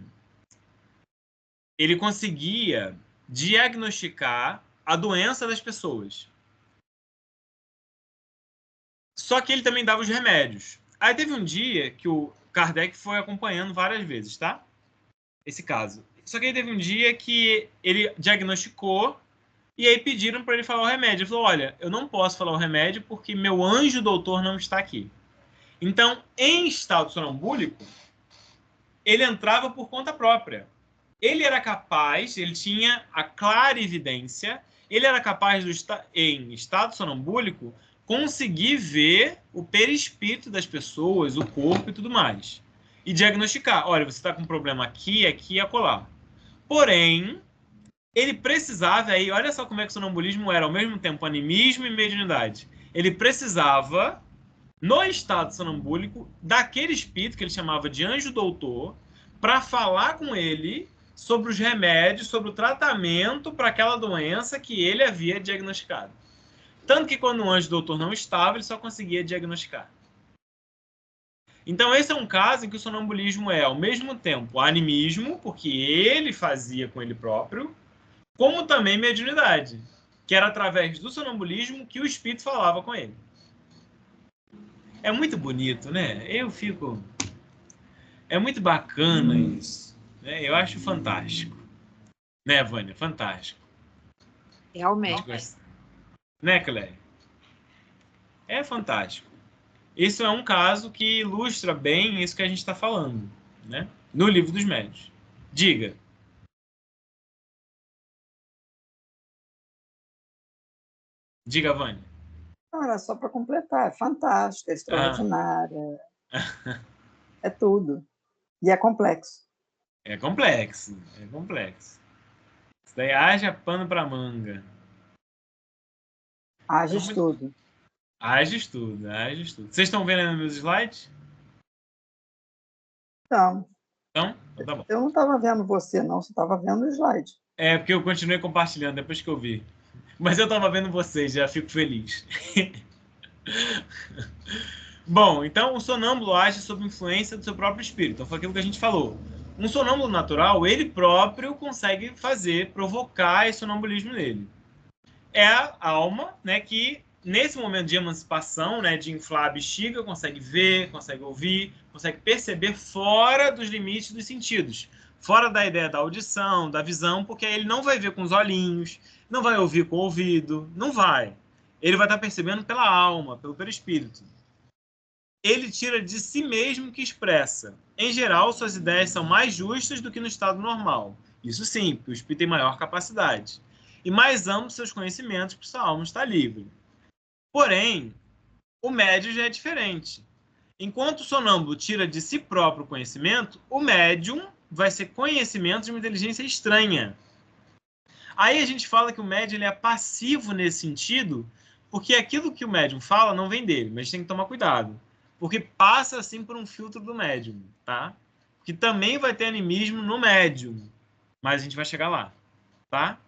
conseguia diagnosticar a doença das pessoas. Só que ele também dava os remédios. Aí teve um dia que o Kardec foi acompanhando várias vezes, tá? Esse caso. Só que aí teve um dia que ele diagnosticou e aí pediram para ele falar o remédio. Ele falou, olha, eu não posso falar o remédio porque meu anjo doutor não está aqui. Então, em estado sonambúlico, ele entrava por conta própria. Ele era capaz, ele tinha a clarividência, ele era capaz, em estado sonambúlico, conseguir ver o perispírito das pessoas, o corpo e tudo mais. E diagnosticar, olha, você está com um problema aqui, aqui e acolá. Porém, ele precisava, aí, olha só como é que o sonambulismo era ao mesmo tempo animismo e mediunidade. Ele precisava, no estado sonambúlico, daquele espírito que ele chamava de anjo doutor, para falar com ele sobre os remédios, sobre o tratamento para aquela doença que ele havia diagnosticado. Tanto que quando o anjo doutor não estava, ele só conseguia diagnosticar. Então esse é um caso em que o sonambulismo é, ao mesmo tempo, animismo, porque ele fazia com ele próprio, como também mediunidade, que era através do sonambulismo que o espírito falava com ele. É muito bonito, né? É muito bacana isso. Né? Eu acho fantástico. Né, Vânia? Fantástico. Realmente. Né, Cléia? É fantástico. Isso é um caso que ilustra bem isso que a gente está falando, né? No Livro dos Médiuns. Diga. Diga, Vânia. Não, era só para completar. É fantástica, é extraordinária. É tudo. E é complexo. É complexo. É complexo. Isso daí haja pano para manga. Haja estudo. Haja estudo, haja estudo. Vocês estão vendo aí nos meus slides? Então, Então tá bom. eu não estava vendo você, não. Você estava vendo o slide. É porque eu continuei compartilhando depois que eu vi. Mas eu estava vendo vocês, já fico feliz. Bom, então o sonâmbulo age sob influência do seu próprio espírito. Então foi aquilo que a gente falou. Um sonâmbulo natural, ele próprio consegue provocar esse sonambulismo nele. É a alma, né, que nesse momento de emancipação, né, de inflar a bexiga, consegue ver, consegue ouvir, consegue perceber fora dos limites dos sentidos. Fora da ideia da audição, da visão, porque aí ele não vai ver com os olhinhos, não vai ouvir com o ouvido, não vai. Ele vai estar percebendo pela alma, pelo perispírito. Ele tira de si mesmo o que expressa. Em geral, suas ideias são mais justas do que no estado normal. Isso sim, porque o espírito tem maior capacidade. E mais amplo seus conhecimentos, porque sua alma está livre. Porém, o médium já é diferente. Enquanto o sonâmbulo tira de si próprio conhecimento, o médium vai ser conhecimento de uma inteligência estranha. Aí a gente fala que o médium ele é passivo nesse sentido, porque aquilo que o médium fala não vem dele, mas tem que tomar cuidado. Porque passa assim por um filtro do médium, tá? Que também vai ter animismo no médium, mas a gente vai chegar lá, tá?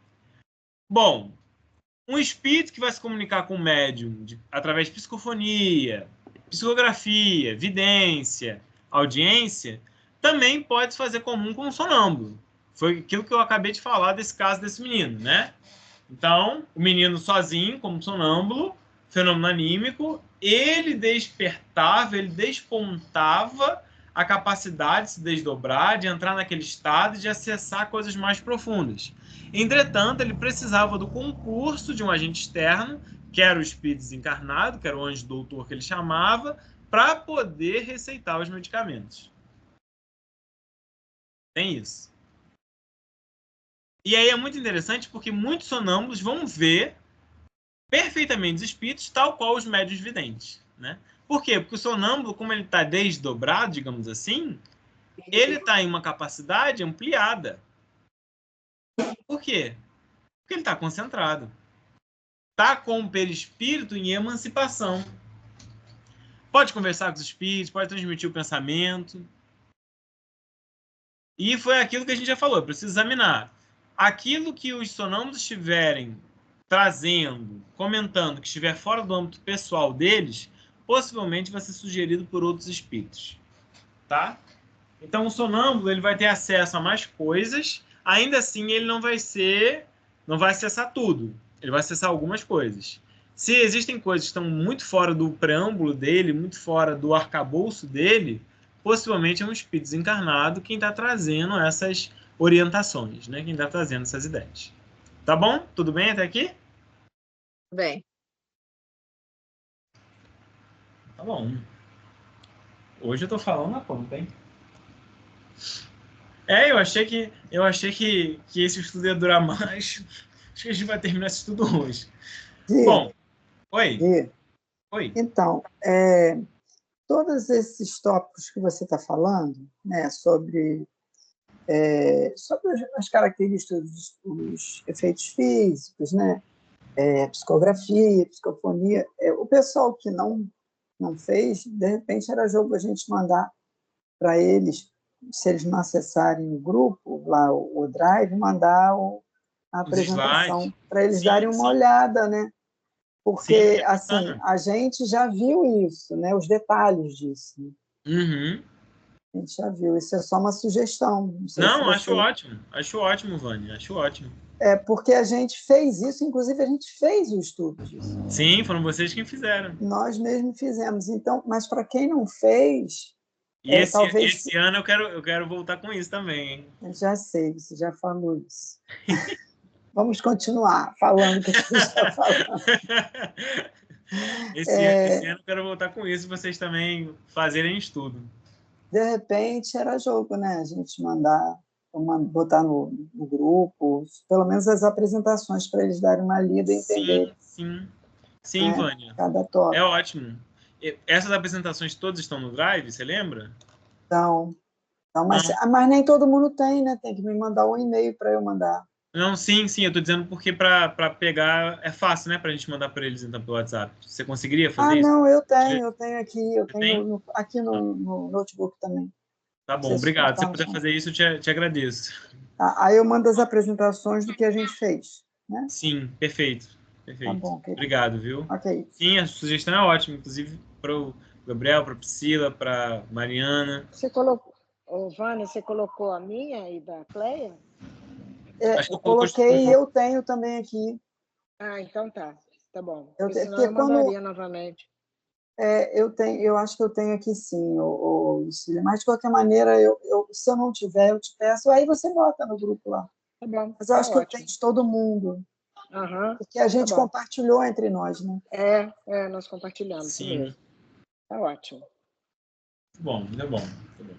Bom, um espírito que vai se comunicar com o médium através de psicofonia, psicografia, vidência, audiência, também pode se fazer comum com o sonâmbulo. Foi aquilo que eu acabei de falar desse caso desse menino, né? Então, o menino sozinho, como sonâmbulo, fenômeno anímico, ele despertava, ele despontava a capacidade de se desdobrar, de entrar naquele estado e de acessar coisas mais profundas. Entretanto, ele precisava do concurso de um agente externo, que era o espírito desencarnado, que era o anjo doutor que ele chamava, para poder receitar os medicamentos. Tem isso. E aí é muito interessante porque muitos sonâmbulos vão ver perfeitamente os espíritos, tal qual os médiuns videntes, né? Por quê? Porque o sonâmbulo, como ele está desdobrado, digamos assim, ele está em uma capacidade ampliada. Por quê? Porque ele está concentrado. Está com o perispírito em emancipação. Pode conversar com os espíritos, pode transmitir o pensamento. E foi aquilo que a gente já falou, precisa examinar. Aquilo que os sonâmbulos estiverem trazendo, comentando, que estiver fora do âmbito pessoal deles, possivelmente vai ser sugerido por outros espíritos. Tá? Então, o sonâmbulo ele vai ter acesso a mais coisas, ainda assim ele não vai acessar tudo. Ele vai acessar algumas coisas. Se existem coisas que estão muito fora do preâmbulo dele, muito fora do arcabouço dele, possivelmente é um espírito desencarnado quem está trazendo essas orientações, né? Quem está trazendo essas ideias. Tá bom? Tudo bem até aqui? Bem. Tá bom. Hoje eu tô falando a conta, hein? Eu achei que esse estudo ia durar mais. Acho que a gente vai terminar esse estudo hoje. Bom, oi. Oi. Então, todos esses tópicos que você está falando, né, sobre as características dos efeitos físicos, né, psicografia, psicofonia, o pessoal que não fez, de repente era jogo a gente mandar para eles, se eles não acessarem o grupo, lá o Drive, mandar a apresentação para eles darem uma olhada, né? Porque, assim, a gente já viu isso, né? Os detalhes disso. Né? Uhum. A gente já viu. Isso é só uma sugestão. Não, acho ótimo. Acho ótimo, Vânia. Acho ótimo. Porque a gente fez isso, inclusive a gente fez o estudo disso. Sim, foram vocês quem fizeram. Nós mesmos fizemos. Então, mas para quem não fez... E esse ano eu quero voltar com isso também, hein? Eu já sei, você já falou isso. Vamos continuar falando o que você está falando. Esse ano eu quero voltar com isso, vocês também fazerem estudo. De repente, era jogo, né? A gente botar no grupo, pelo menos as apresentações, para eles darem uma lida e entenderem. Sim, Vânia. Cada tópico. É ótimo. Essas apresentações todas estão no Drive, você lembra? Então mas nem todo mundo tem, né? Tem que me mandar um e-mail para eu mandar. Não, sim, eu estou dizendo porque para pegar é fácil, né? Para a gente mandar para eles então pelo WhatsApp. Você conseguiria fazer isso? Não, eu tenho aqui, aqui no notebook também. Tá bom, obrigado. Se você puder fazer isso, eu te agradeço. Aí eu mando as apresentações do que a gente fez, né? Sim, perfeito. Perfeito. Tá bom, querido. Obrigado, viu? Ok. Sim, a sugestão é ótima, inclusive para o Gabriel, para a Priscila, para Mariana. Você colocou, ô, Vânia, você colocou a minha e da Cleia? Acho que Eu coloquei e eu tenho também aqui. Ah, então tá. Tá bom. Eu Porque tenho, senão eu porque quando mandaria novamente. eu acho que eu tenho aqui sim, Lucília, mas de qualquer maneira, se eu não tiver, eu te peço, aí você bota no grupo lá. Tá bom. Mas eu Tá acho que eu ótimo. tenho de todo mundo, Aham. porque a gente Tá bom. compartilhou entre nós, né? Nós compartilhamos. Isso Sim. mesmo. Tá ótimo. Bom, ainda bom. Tá bom.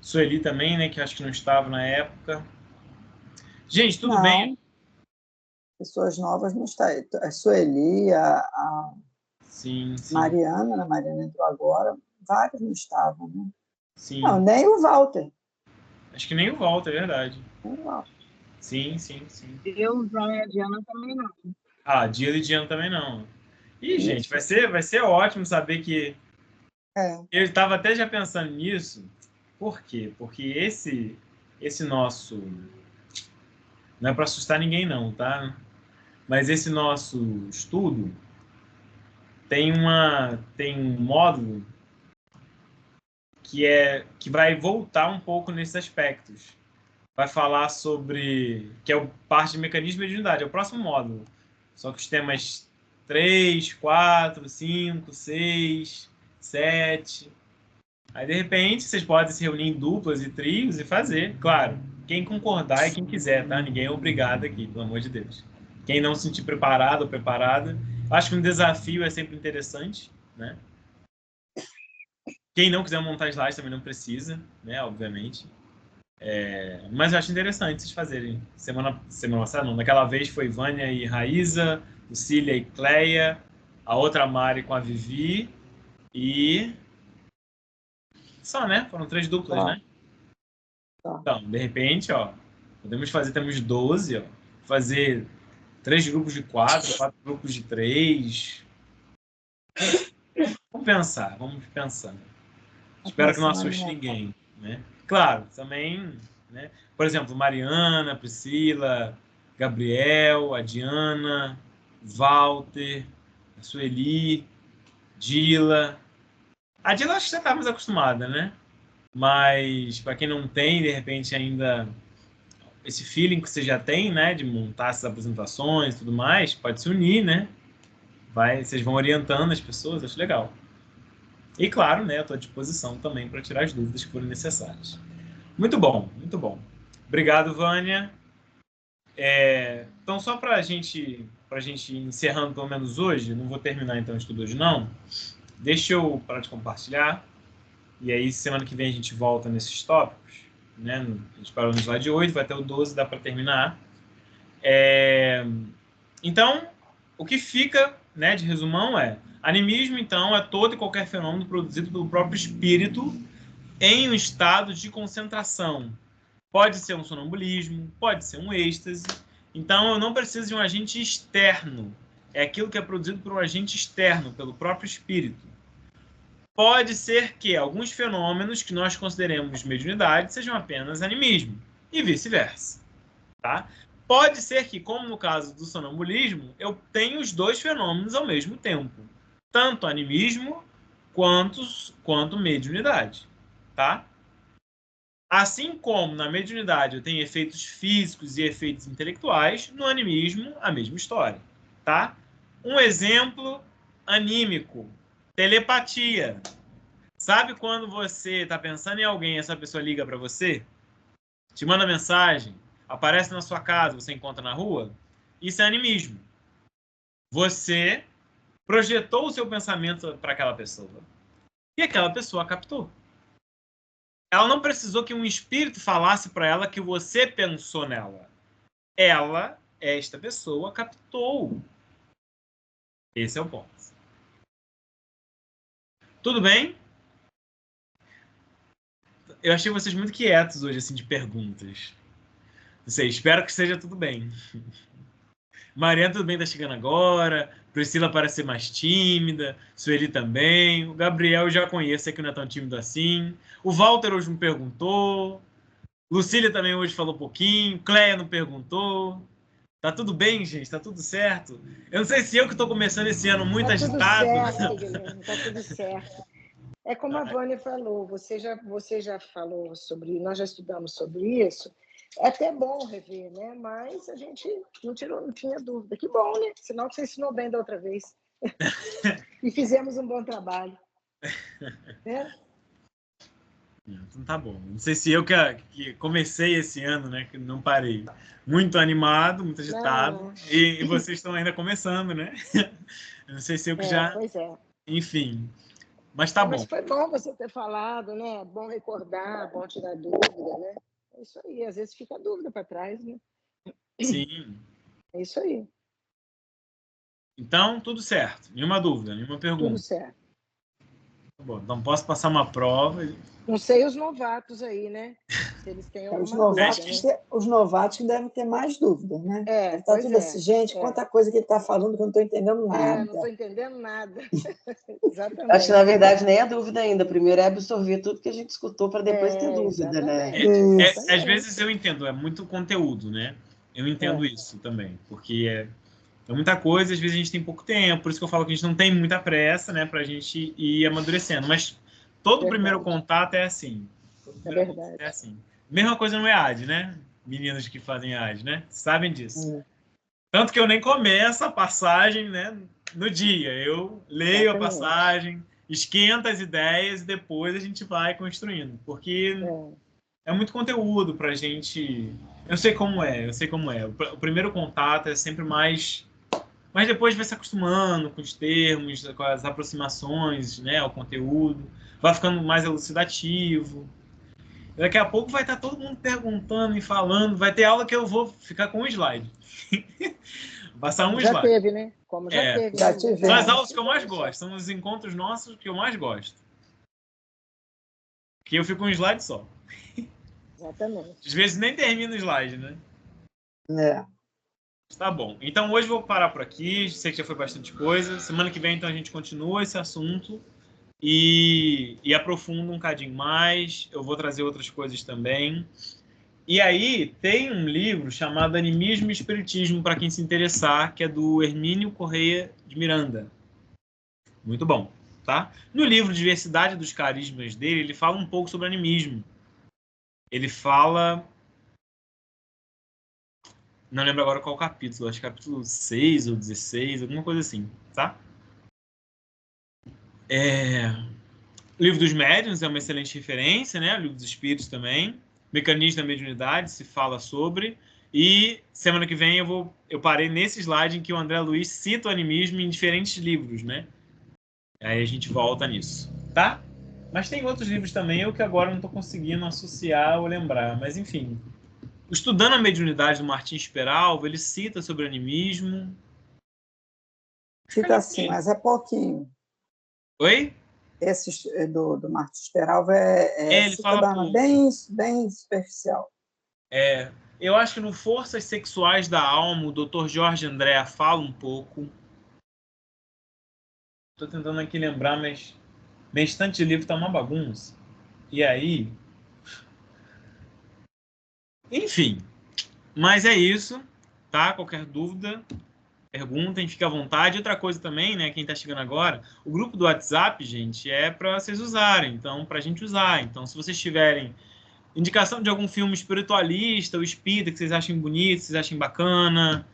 Sueli também, né? Que acho que não estava na época. Gente, tudo Não, bem? pessoas novas não está. A Sueli, a Sim, sim. Mariana, a Mariana entrou agora, vários não estavam, né? Sim. Não, nem o Walter. Acho que nem o Walter, é verdade. Nem o Walter. Sim, sim, sim. Eu, João e a Diana também não. Ah, dia e Diana também não. Ih, Isso. gente, vai ser ótimo saber que... É. Eu estava até já pensando nisso. Por quê? Porque esse nosso... Não é para assustar ninguém não, tá? Mas esse nosso estudo tem um módulo que vai voltar um pouco nesses aspectos. Vai falar sobre... que é parte de mecanismo de mediunidade, é o próximo módulo. Só que os temas 3, 4, 5, 6, 7... Aí, de repente, vocês podem se reunir em duplas e trios e fazer. Claro, quem concordar e quem quiser, tá? Ninguém é obrigado aqui, pelo amor de Deus. Quem não se sentir preparado ou preparada, acho que um desafio é sempre interessante, né? Quem não quiser montar slides também não precisa, né? Obviamente. Mas eu acho interessante vocês fazerem. Semana passada, não. Naquela vez foi Vânia e Raíza, Lucília e Cleia, a outra Mari com a Vivi e... Só, né? Foram 3 duplas, né? Então, de repente, ó, podemos fazer, temos 12, ó, fazer 3 grupos de 4, 4 grupos de 3. Vamos pensar. Espero que não assuste ninguém, né? Claro, também, né? Por exemplo, Mariana, Priscila, Gabriel, a Diana, Walter, a Sueli, Dila. A Dila acho que já está mais acostumada, né? Mas para quem não tem, de repente ainda esse feeling que você já tem, né, de montar essas apresentações e tudo mais, pode se unir, né? Vocês vão orientando as pessoas, acho legal. E claro, né, eu estou à disposição também para tirar as dúvidas que forem necessárias. Muito bom, muito bom. Obrigado, Vânia. Então, só para a gente encerrando pelo menos hoje, não vou terminar então o estudo hoje não, deixa eu parar de compartilhar, e aí semana que vem a gente volta nesses tópicos, né? A gente parou no slide 8, vai até o 12, dá para terminar. Então, o que fica, né, de resumão animismo, então, é todo e qualquer fenômeno produzido pelo próprio espírito em um estado de concentração. Pode ser um sonambulismo, pode ser um êxtase. Então, eu não preciso de um agente externo. É aquilo que é produzido por um agente externo, pelo próprio espírito. Pode ser que alguns fenômenos que nós consideremos mediunidade sejam apenas animismo, e vice-versa. Tá? Pode ser que, como no caso do sonambulismo, eu tenha os dois fenômenos ao mesmo tempo. Tanto animismo quanto mediunidade. Tá? Assim como na mediunidade eu tenho efeitos físicos e efeitos intelectuais, no animismo a mesma história. Tá? Um exemplo anímico. Telepatia. Sabe quando você está pensando em alguém e essa pessoa liga para você? Te manda mensagem? Aparece na sua casa, você encontra na rua? Isso é animismo. Você projetou o seu pensamento para aquela pessoa. E aquela pessoa captou. Ela não precisou que um espírito falasse para ela que você pensou nela. Esta pessoa, captou. Esse é o ponto. Tudo bem? Eu achei vocês muito quietos hoje, assim, de perguntas. Não sei, espero que esteja tudo bem. Mariana, tudo bem, tá chegando agora. Priscila parece ser mais tímida. Sueli também. O Gabriel eu já conheço, é que não é tão tímido assim. O Walter hoje não perguntou. Lucília também hoje falou pouquinho. Cleia não perguntou. Tá tudo bem, gente? Tá tudo certo? Eu não sei se eu que estou começando esse ano muito agitado. Tá tudo certo, Guilherme, tá tudo certo. É como a Vânia falou, você já falou sobre, nós já estudamos sobre isso. É até bom rever, né? Mas a gente não tinha dúvida. Que bom, né? Sinal que você ensinou bem da outra vez. E fizemos um bom trabalho. Né? Então tá bom. Não sei se eu que comecei esse ano, né? Que não parei. Muito animado, muito agitado. E vocês estão ainda começando, né? Eu não sei se eu que já... Pois é. Enfim. Mas tá bom. Mas foi bom você ter falado, né? Bom recordar, bom tirar dúvida, né? É isso aí. Às vezes fica dúvida para trás, né? Sim. É isso aí. Então, tudo certo. Nenhuma dúvida, nenhuma pergunta. Tudo certo. Tá bom, então posso passar uma prova. Não sei os novatos aí, né? Se eles têm alguma novatos, dúvida, né? Os novatos devem ter mais dúvidas, né? Tá Pois tudo assim, gente, quanta coisa que ele está falando que eu não estou entendendo nada. Não estou entendendo nada. Exatamente. Acho que, na verdade, nem é dúvida ainda. Primeiro é absorver tudo que a gente escutou para depois ter dúvida, né? Às vezes eu entendo, é muito conteúdo, né? Eu entendo isso também, porque é muita coisa, às vezes a gente tem pouco tempo, por isso que eu falo que a gente não tem muita pressa, né, pra gente ir amadurecendo. Mas todo primeiro contato é assim. É verdade. É assim. Mesma coisa no EAD, né? Meninas que fazem EAD, né? Sabem disso. Tanto que eu nem começo a passagem, né, no dia. Eu leio a passagem, esquento as ideias e depois a gente vai construindo. Porque é muito conteúdo pra gente... Eu sei como é. O primeiro contato é sempre mais... Mas depois vai se acostumando com os termos, com as aproximações, né, ao conteúdo. Vai ficando mais elucidativo. Daqui a pouco vai estar todo mundo perguntando e falando. Vai ter aula que eu vou ficar com um slide. Passar um slide. Já teve, né? Como já teve. Já tive. São as aulas que eu mais gosto. São os encontros nossos que eu mais gosto. Que eu fico com um slide só. Exatamente. Às vezes nem termina o slide, né? Tá bom. Então hoje eu vou parar por aqui. Sei que já foi bastante coisa. Semana que vem, então, a gente continua esse assunto e aprofunda um cadinho mais. Eu vou trazer outras coisas também. E aí tem um livro chamado Animismo e Espiritismo, para quem se interessar, que é do Hermínio Correia de Miranda. Muito bom, tá? No livro Diversidade dos Carismas dele, ele fala um pouco sobre animismo. Ele fala... Não lembro agora qual capítulo, acho que capítulo 6 ou 16, alguma coisa assim, tá? O Livro dos Médiuns é uma excelente referência, né? O Livro dos Espíritos também. Mecanismo da Mediunidade se fala sobre. E semana que vem eu parei nesse slide em que o André Luiz cita o animismo em diferentes livros, né? Aí a gente volta nisso, tá? Mas tem outros livros também, eu que agora não estou conseguindo associar ou lembrar, mas enfim... Estudando a Mediunidade do Martins Peralva, ele cita sobre animismo. Cita assim, mas é pouquinho. Oi? Esse do Martins Peralva ele fala bem superficial. Eu acho que no Forças Sexuais da Alma, o Dr. Jorge André fala um pouco. Estou tentando aqui lembrar, mas minha estante de livro está uma bagunça. E aí... Enfim, mas é isso, tá? Qualquer dúvida, perguntem, fiquem à vontade. Outra coisa também, né, quem está chegando agora, o grupo do WhatsApp, gente, é para vocês usarem, então, para a gente usar. Então, se vocês tiverem indicação de algum filme espiritualista ou espírita que vocês achem bonito, vocês achem bacana,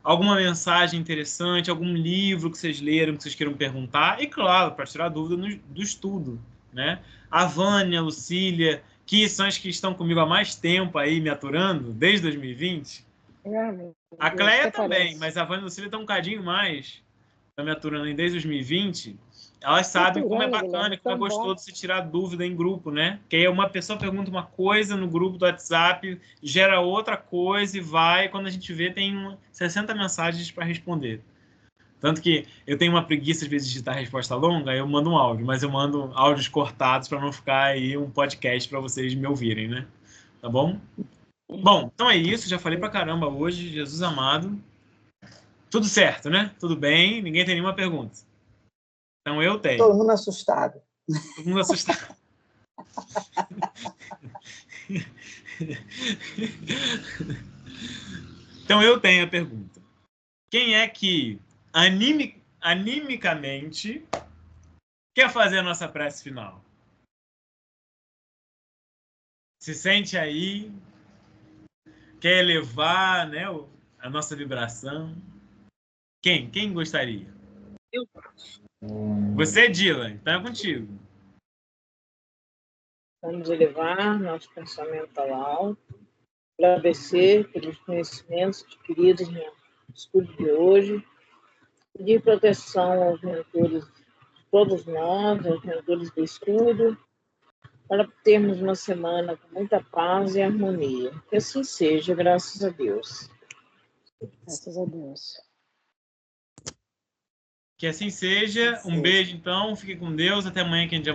alguma mensagem interessante, algum livro que vocês leram, que vocês queiram perguntar, e claro, para tirar dúvida do estudo, né? A Vânia, a Lucília, que são as que estão comigo há mais tempo aí, me aturando, desde 2020. A Cleia também, mas a Vânia e a Lucília estão um cadinho mais, estão me aturando aí desde 2020. Elas sabem como é bacana, como é gostoso se tirar dúvida em grupo, né? Que aí uma pessoa pergunta uma coisa no grupo do WhatsApp, gera outra coisa e vai, quando a gente vê, tem 60 mensagens para responder. Tanto que eu tenho uma preguiça, às vezes, de digitar resposta longa, aí eu mando um áudio, mas eu mando áudios cortados para não ficar aí um podcast para vocês me ouvirem, né? Tá bom? Bom, então é isso, já falei pra caramba hoje, Jesus amado. Tudo certo, né? Tudo bem, ninguém tem nenhuma pergunta. Então eu tenho. Todo mundo assustado. Todo mundo assustado. Então eu tenho a pergunta. Quem é que animicamente quer fazer a nossa prece final? Se sente aí, quer elevar, né, a nossa vibração? Quem gostaria? Eu. Você, Dylan, então é contigo. Vamos elevar nosso pensamento ao alto, agradecer pelos conhecimentos adquiridos no estudo de hoje, pedir proteção aos mentores de todos nós, aos mentores do estudo, para termos uma semana com muita paz e harmonia. Que assim seja, graças a Deus. Graças a Deus. Que assim seja. Um beijo, então. Fique com Deus. Até amanhã, que a gente